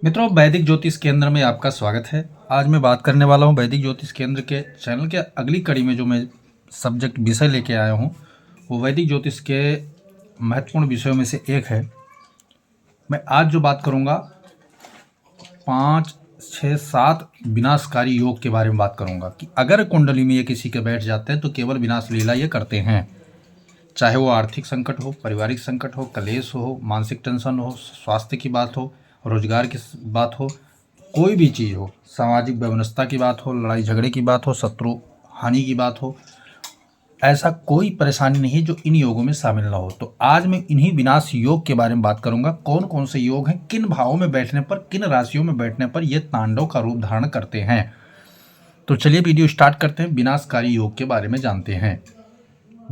मित्रों, वैदिक ज्योतिष केंद्र में आपका स्वागत है। आज मैं बात करने वाला हूं वैदिक ज्योतिष केंद्र के चैनल के अगली कड़ी में जो मैं सब्जेक्ट विषय लेके आया हूं वो वैदिक ज्योतिष के महत्वपूर्ण विषयों में से एक है। मैं आज जो बात करूंगा 5, 6, 7 विनाशकारी योग के बारे में बात करूंगा कि अगर कुंडली में ये किसी के बैठ जाते हैं तो केवल विनाश लीला ये करते हैं। चाहे वो आर्थिक संकट हो, पारिवारिक संकट हो, कलेश हो, मानसिक टेंशन हो, स्वास्थ्य की बात हो, रोजगार की बात हो, कोई भी चीज़ हो, सामाजिक व्यवस्था की बात हो, लड़ाई झगड़े की बात हो, शत्रु हानि की बात हो, ऐसा कोई परेशानी नहीं है जो इन योगों में शामिल ना हो। तो आज मैं इन्हीं विनाश योग के बारे में बात करूंगा। कौन कौन से योग हैं, किन भावों में बैठने पर, किन राशियों में बैठने पर ये तांडव का रूप धारण करते हैं। तो चलिए वीडियो स्टार्ट करते हैं, विनाशकारी योग के बारे में जानते हैं।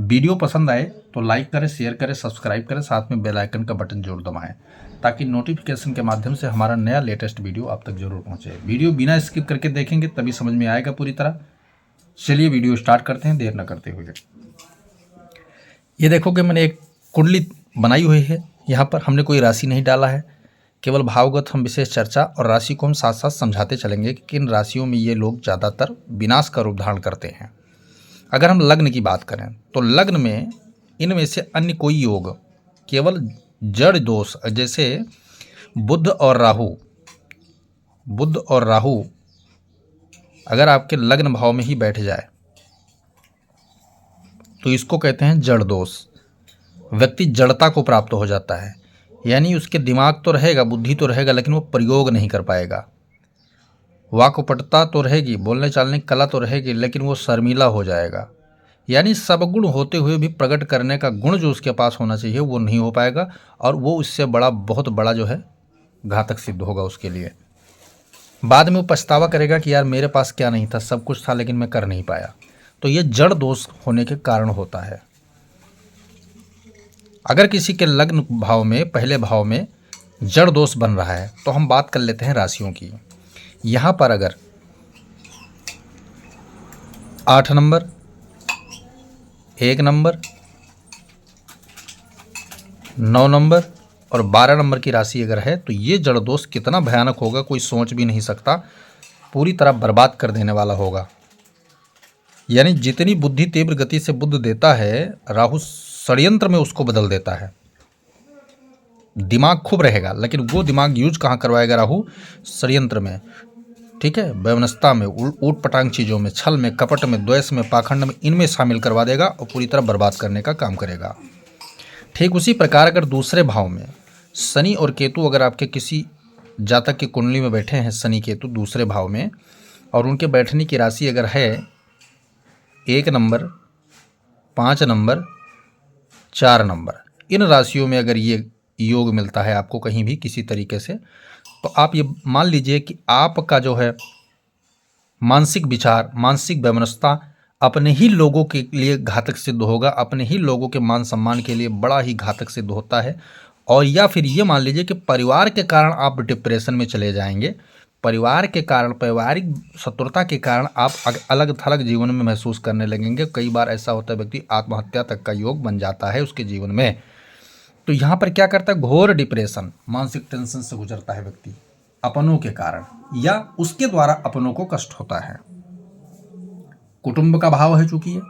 वीडियो पसंद आए तो लाइक करें, शेयर करें, सब्सक्राइब करें, साथ में बेल आइकन का बटन जरूर दबाएं ताकि नोटिफिकेशन के माध्यम से हमारा नया लेटेस्ट वीडियो आप तक जरूर पहुंचे। वीडियो बिना स्किप करके देखेंगे तभी समझ में आएगा पूरी तरह। चलिए वीडियो स्टार्ट करते हैं देर न करते हुए। ये देखो कि मैंने एक कुंडली बनाई हुई है। यहाँ पर हमने कोई राशि नहीं डाला है, केवल भावगत हम विशेष चर्चा और राशि को हम साथ साथ समझाते चलेंगे कि किन राशियों में ये लोग ज़्यादातर विनाश का रूप धारण करते हैं। अगर हम लग्न की बात करें तो लग्न में इनमें से अन्य कोई योग केवल जड़ दोष, जैसे बुध और राहु अगर आपके लग्न भाव में ही बैठ जाए तो इसको कहते हैं जड़ दोष। व्यक्ति जड़ता को प्राप्त हो जाता है, यानी उसके दिमाग तो रहेगा, बुद्धि तो रहेगा, लेकिन वो प्रयोग नहीं कर पाएगा। वाक्पटुता तो रहेगी, बोलने चालने की कला तो रहेगी, लेकिन वो शर्मीला हो जाएगा। यानी सब गुण होते हुए भी प्रकट करने का गुण जो उसके पास होना चाहिए वो नहीं हो पाएगा, और वो इससे बहुत बड़ा जो है घातक सिद्ध होगा उसके लिए। बाद में वो पछतावा करेगा कि यार मेरे पास क्या नहीं था, सब कुछ था लेकिन मैं कर नहीं पाया। तो ये जड़ दोष होने के कारण होता है। अगर किसी के लग्न भाव में, पहले भाव में जड़ दोष बन रहा है तो हम बात कर लेते हैं राशियों की। यहाँ पर अगर 8 नंबर, 1 नंबर, 9 नंबर और 12 नंबर की राशि अगर है तो ये जड़ दोष कितना भयानक होगा कोई सोच भी नहीं सकता। पूरी तरह बर्बाद कर देने वाला होगा। यानी जितनी बुद्धि तीव्र गति से बुद्ध देता है, राहु षड्यंत्र में उसको बदल देता है। दिमाग खूब रहेगा लेकिन वो दिमाग यूज कहाँ करवाएगा राहु? षड्यंत्र में, ठीक है, व्यवस्था में, ऊट पटांग चीज़ों में, छल में, कपट में, द्वेष में, पाखंड में, इनमें शामिल करवा देगा और पूरी तरह बर्बाद करने का काम करेगा। ठीक उसी प्रकार अगर दूसरे भाव में शनि और केतु, अगर आपके किसी जातक की कुंडली में बैठे हैं शनि केतु दूसरे भाव में, और उनके बैठने की राशि अगर है 1 नंबर, 5 नंबर, 4 नंबर, इन राशियों में अगर ये योग मिलता है आपको कहीं भी किसी तरीके से, तो आप ये मान लीजिए कि आपका जो है मानसिक विचार, मानसिक व्यवस्था अपने ही लोगों के लिए घातक सिद्ध होगा, अपने ही लोगों के मान सम्मान के लिए बड़ा ही घातक सिद्ध होता है। और या फिर ये मान लीजिए कि परिवार के कारण आप डिप्रेशन में चले जाएंगे। परिवार के कारण, पारिवारिक शत्रुता के कारण आप अलग थलग जीवन में महसूस करने लगेंगे। कई बार ऐसा होता है व्यक्ति आत्महत्या तक का योग बन जाता है उसके जीवन में। तो यहाँ पर क्या करता है? घोर डिप्रेशन, मानसिक टेंशन से गुजरता है व्यक्ति अपनों के कारण, या उसके द्वारा अपनों को कष्ट होता है। कुटुंब का भाव है, चूंकि ये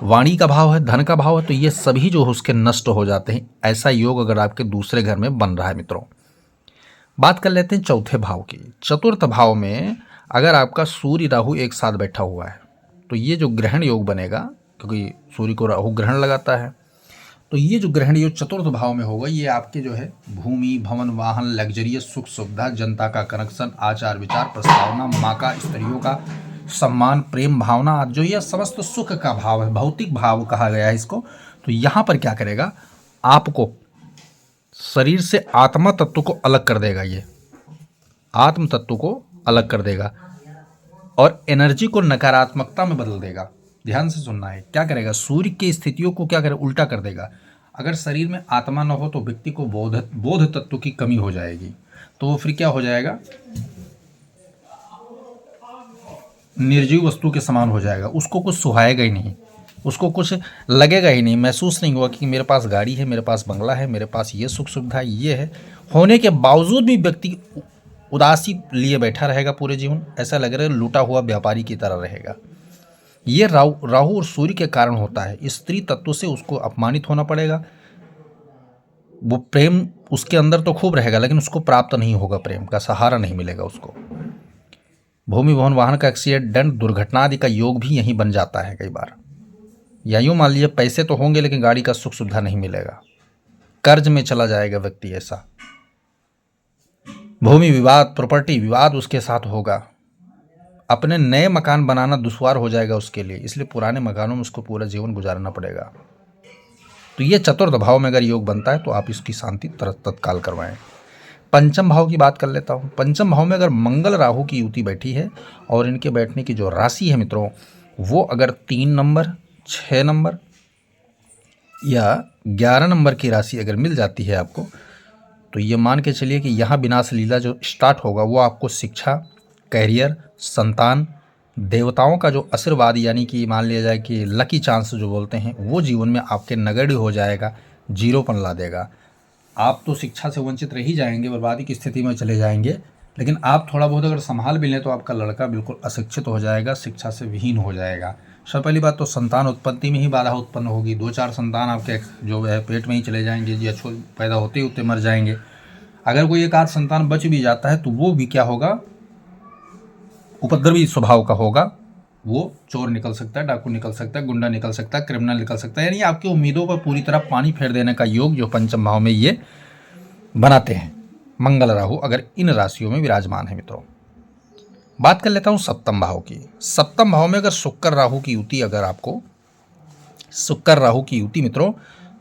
वाणी का भाव है, धन का भाव है, तो ये सभी जो है उसके नष्ट हो जाते हैं। ऐसा योग अगर आपके दूसरे घर में बन रहा है। मित्रों, बात कर लेते हैं चौथे भाव की। चतुर्थ भाव में अगर आपका सूर्य राहु एक साथ बैठा हुआ है तो ये जो ग्रहण योग बनेगा, क्योंकि सूर्य को राहु ग्रहण लगाता है, तो ये जो ग्रहण योग चतुर्थ भाव में होगा, ये आपके जो है भूमि, भवन, वाहन, लग्जरियस सुख सुविधा, जनता का कनेक्शन, आचार विचार, प्रस्तावना, माँ का, स्त्रियों का सम्मान, प्रेम भावना, जो ये समस्त सुख का भाव है, भौतिक भाव कहा गया है इसको। तो यहाँ पर क्या करेगा? आपको शरीर से आत्मा तत्व को अलग कर देगा। ये आत्म तत्व को अलग कर देगा और एनर्जी को नकारात्मकता में बदल देगा। ध्यान से सुनना है। क्या करेगा? सूर्य की स्थितियों को क्या करेगा? उल्टा कर देगा। अगर शरीर में आत्मा न हो तो व्यक्ति को बोध तत्व की कमी हो जाएगी, तो वो फिर क्या हो जाएगा? निर्जीव वस्तु के समान हो जाएगा। उसको कुछ सुहाएगा ही नहीं, उसको कुछ लगेगा ही नहीं, महसूस नहीं होगा कि मेरे पास गाड़ी है, मेरे पास बंगला है, मेरे पास ये सुख सुविधा ये है, होने के बावजूद भी व्यक्ति उदासी लिए बैठा रहेगा पूरे जीवन, ऐसा लग रहा है लूटा हुआ व्यापारी की तरह रहेगा। ये राहु और सूर्य के कारण होता है। स्त्री तत्व से उसको अपमानित होना पड़ेगा। वो प्रेम उसके अंदर तो खूब रहेगा लेकिन उसको प्राप्त नहीं होगा, प्रेम का सहारा नहीं मिलेगा उसको। भूमि भवन वाहन का एक्सीडेंट दुर्घटना आदि का योग भी यहीं बन जाता है कई बार। या यूँ मान लीजिए पैसे तो होंगे लेकिन गाड़ी का सुख सुविधा नहीं मिलेगा, कर्ज में चला जाएगा व्यक्ति ऐसा। भूमि विवाद, प्रॉपर्टी विवाद उसके साथ होगा। अपने नए मकान बनाना दुश्वार हो जाएगा उसके लिए, इसलिए पुराने मकानों में उसको पूरा जीवन गुजारना पड़ेगा। तो ये चतुर्थ भाव में अगर योग बनता है तो आप इसकी शांति तत्काल करवाएं। पंचम भाव की बात कर लेता हूँ। पंचम भाव में अगर मंगल राहु की युति बैठी है और इनके बैठने की जो राशि है मित्रों, वो अगर 3 नंबर, 6 नंबर या 11 नंबर की राशि अगर मिल जाती है आपको, तो ये मान के चलिए कि यहाँ विनाश लीला जो स्टार्ट होगा वो आपको शिक्षा, कैरियर, संतान, देवताओं का जो आशीर्वाद यानी कि मान लिया जाए कि लकी चांस जो बोलते हैं, वो जीवन में आपके नगण्य हो जाएगा, जीरोपन ला देगा। आप तो शिक्षा से वंचित रह ही जाएंगे, बर्बादी की स्थिति में चले जाएंगे, लेकिन आप थोड़ा बहुत अगर संभाल भी लें तो आपका लड़का बिल्कुल अशिक्षित हो जाएगा, शिक्षा से विहीन हो जाएगा। सबसे पहली बात तो संतान उत्पत्ति में ही बाधा उत्पन्न होगी। 2-4 संतान आपके जो है पेट में ही चले जाएंगे, या पैदा होते होते मर जाएंगे। अगर कोई एक आध संतान बच भी जाता है तो वो भी क्या होगा, उपद्रवी स्वभाव का होगा। वो चोर निकल सकता है, डाकू निकल सकता है, गुंडा निकल सकता है, क्रिमिनल निकल सकता है। यानी आपकी उम्मीदों पर पूरी तरह पानी फेर देने का योग जो पंचम भाव में ये बनाते हैं मंगल राहु, अगर इन राशियों में विराजमान है मित्रों। बात कर लेता हूँ सप्तम भाव की। सप्तम भाव में अगर शुक्र राहु की युति, अगर आपको शुक्र राहु की युति मित्रों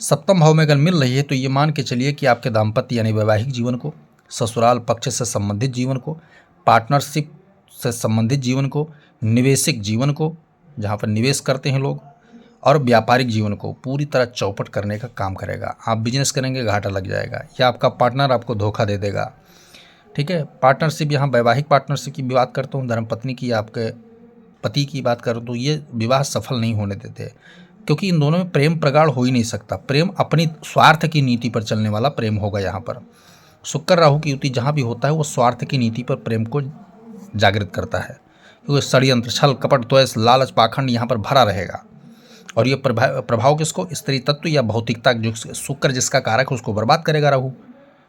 सप्तम भाव में अगर मिल रही है, तो ये मान के चलिए कि आपके दाम्पत्य यानी वैवाहिक जीवन को, ससुराल पक्ष से संबंधित जीवन को, पार्टनरशिप से संबंधित जीवन को, निवेशिक जीवन को जहाँ पर निवेश करते हैं लोग, और व्यापारिक जीवन को पूरी तरह चौपट करने का काम करेगा। आप बिजनेस करेंगे घाटा लग जाएगा, या आपका पार्टनर आपको धोखा दे देगा। ठीक है, पार्टनरशिप, यहाँ वैवाहिक पार्टनरशिप की बात करता हूँ, धर्मपत्नी की, आपके पति की बात करूँ तो ये विवाह सफल नहीं होने देते, क्योंकि इन दोनों में प्रेम प्रगाढ़ हो ही नहीं सकता। प्रेम अपनी स्वार्थ की नीति पर चलने वाला प्रेम होगा। यहाँ पर शुक्र राहु की युति जहाँ भी होता है वो स्वार्थ की नीति पर प्रेम को जागृत करता है, क्योंकि षड्यंत्र, छल, कपट, द्वेष, लालच, पाखंड यहाँ पर भरा रहेगा। और ये प्रभाव किसको, स्त्री तत्व या भौतिकता, जो शुक्र जिसका कारक है उसको बर्बाद करेगा राहु।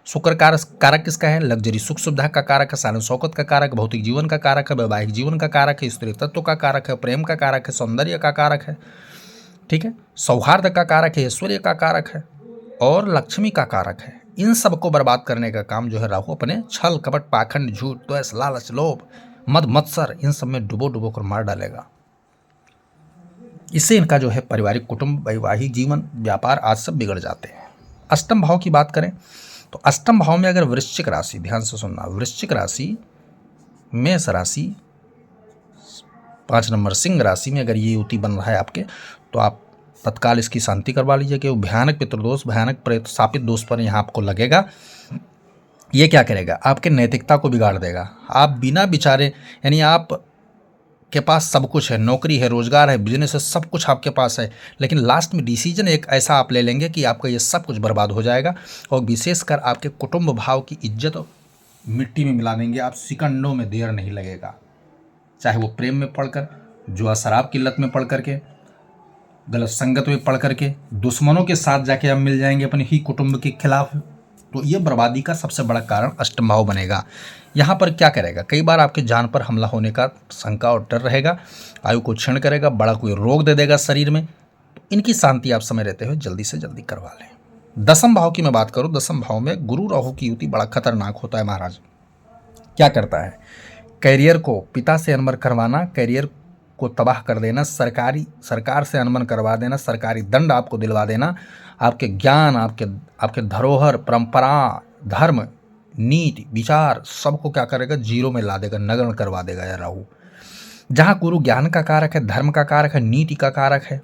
शुक्र कारक किसका है, लग्जरी, सुख सुविधा का कारक है, शान शौकत का कारक, भौतिक जीवन का कारक है, वैवाहिक जीवन का कारक है, स्त्री तत्व का कारक है, प्रेम का कारक है, सौंदर्य का कारक है, ठीक है, सौहार्द का कारक है, ऐश्वर्य का कारक है और लक्ष्मी का कारक है। इन सबको बर्बाद करने का काम जो है राहु अपने छल, कपट, पाखंड, झूठ, द्वेष, लालच, लोभ, मद मत्सर, इन सब में डुबो कर मार डालेगा। इससे इनका जो है पारिवारिक, कुटुंब, वैवाहिक जीवन, व्यापार आज सब बिगड़ जाते हैं। अष्टम भाव की बात करें तो अष्टम भाव में अगर वृश्चिक राशि, ध्यान से सुनना, वृश्चिक राशि, मेष राशि, 5 नंबर सिंह राशि में अगर ये युति बन रहा है आपके, तो आप तत्काल इसकी शांति करवा लीजिए कि वो भयानक पितृदोष, भयानक प्रेत शापित दोष पर यहाँ आपको लगेगा। ये क्या करेगा, आपके नैतिकता को बिगाड़ देगा। आप बिना विचारे, यानी आप के पास सब कुछ है, नौकरी है, रोजगार है, बिजनेस है, सब कुछ आपके पास है, लेकिन लास्ट में डिसीजन एक ऐसा आप ले लेंगे कि आपका ये सब कुछ बर्बाद हो जाएगा। और विशेषकर आपके कुटुंब भाव की इज्जत मिट्टी में मिला देंगे आप, सेकंडों में देर नहीं लगेगा। चाहे वो प्रेम में पढ़कर, जुआ शराब की लत में पढ़ करके, गलत संगत में पढ़ करके, दुश्मनों के साथ जाके आप मिल जाएंगे अपने ही कुटुंब के खिलाफ, तो ये बर्बादी का सबसे बड़ा कारण अष्टम भाव बनेगा। यहाँ पर क्या करेगा, कई बार आपके जान पर हमला होने का शंका और डर रहेगा, आयु को क्षीण करेगा, बड़ा कोई रोग दे देगा शरीर में। तो इनकी शांति आप समय रहते हुए जल्दी से जल्दी करवा लें। दसम भाव की मैं बात करूँ, दसम भाव में गुरु राहु की युति बड़ा खतरनाक होता है महाराज। क्या करता है, कैरियर को पिता से अनबन करवाना, कैरियर को तबाह कर देना, सरकार से अनबन करवा देना, सरकारी दंड आपको दिलवा देना, आपके ज्ञान, आपके धरोहर, परंपरा, धर्म, नीति, विचार, सबको क्या करेगा, जीरो में ला देगा, नगण्य करवा देगा यह राहु। जहाँ गुरु ज्ञान का कारक है, धर्म का कारक है, नीति का कारक है,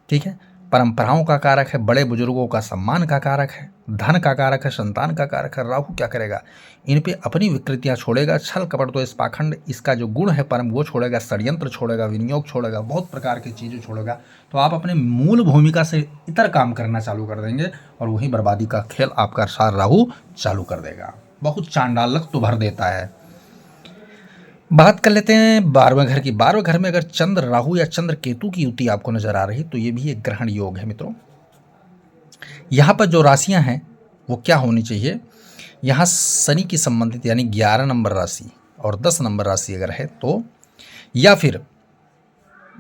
ठीक है, परंपराओं का कारक है, बड़े बुजुर्गों का सम्मान का कारक है, धन का कारक है, संतान का कारक है, राहु क्या करेगा, इन पे अपनी विकृतियां छोड़ेगा, छल कपट तो इस पाखंड, इसका जो गुण है परम वो छोड़ेगा, षड्यंत्र छोड़ेगा, विनियोग छोड़ेगा, बहुत प्रकार की चीज़ें छोड़ेगा। तो आप अपने मूल भूमिका से इतर काम करना चालू कर देंगे और वही बर्बादी का खेल आपका सार राहु चालू कर देगा। बहुत चांडालक तो भर देता है। बात कर लेते हैं 12वें घर की। 12वें घर में अगर चंद्र राहु या चंद्र केतु की युति आपको नजर आ रही तो ये भी एक ग्रहण योग है मित्रों। यहाँ पर जो राशियां हैं वो क्या होनी चाहिए, यहाँ शनि की संबंधित यानी 11 नंबर राशि और 10 नंबर राशि अगर है तो, या फिर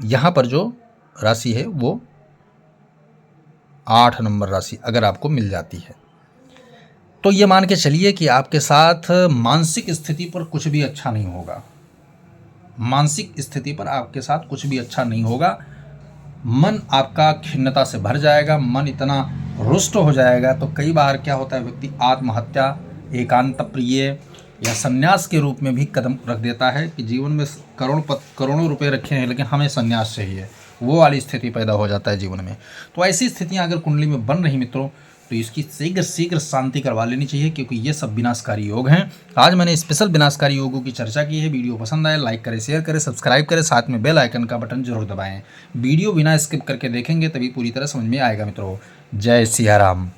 यहाँ पर जो राशि है वो 8 नंबर राशि अगर आपको मिल जाती है तो ये मान के चलिए कि आपके साथ मानसिक स्थिति पर कुछ भी अच्छा नहीं होगा। मानसिक स्थिति पर आपके साथ कुछ भी अच्छा नहीं होगा। मन आपका खिन्नता से भर जाएगा, मन इतना रुष्ट हो जाएगा। तो कई बार क्या होता है, व्यक्ति आत्महत्या, एकांत प्रिय या संन्यास के रूप में भी कदम रख देता है कि जीवन में करोड़ों रुपए रखे हैं लेकिन हमें संन्यास चाहिए, वो वाली स्थिति पैदा हो जाता है जीवन में। तो ऐसी स्थितियां अगर कुंडली में बन रही मित्रों तो इसकी शीघ्र शांति करवा लेनी चाहिए, क्योंकि ये सब विनाशकारी योग हैं। आज मैंने स्पेशल विनाशकारी योगों की चर्चा की है। वीडियो पसंद आए लाइक करें, शेयर करें, सब्सक्राइब करें, साथ में बेल आइकन का बटन जरूर दबाएं। वीडियो बिना स्किप करके देखेंगे तभी पूरी तरह समझ में आएगा मित्रों। जय सिया राम।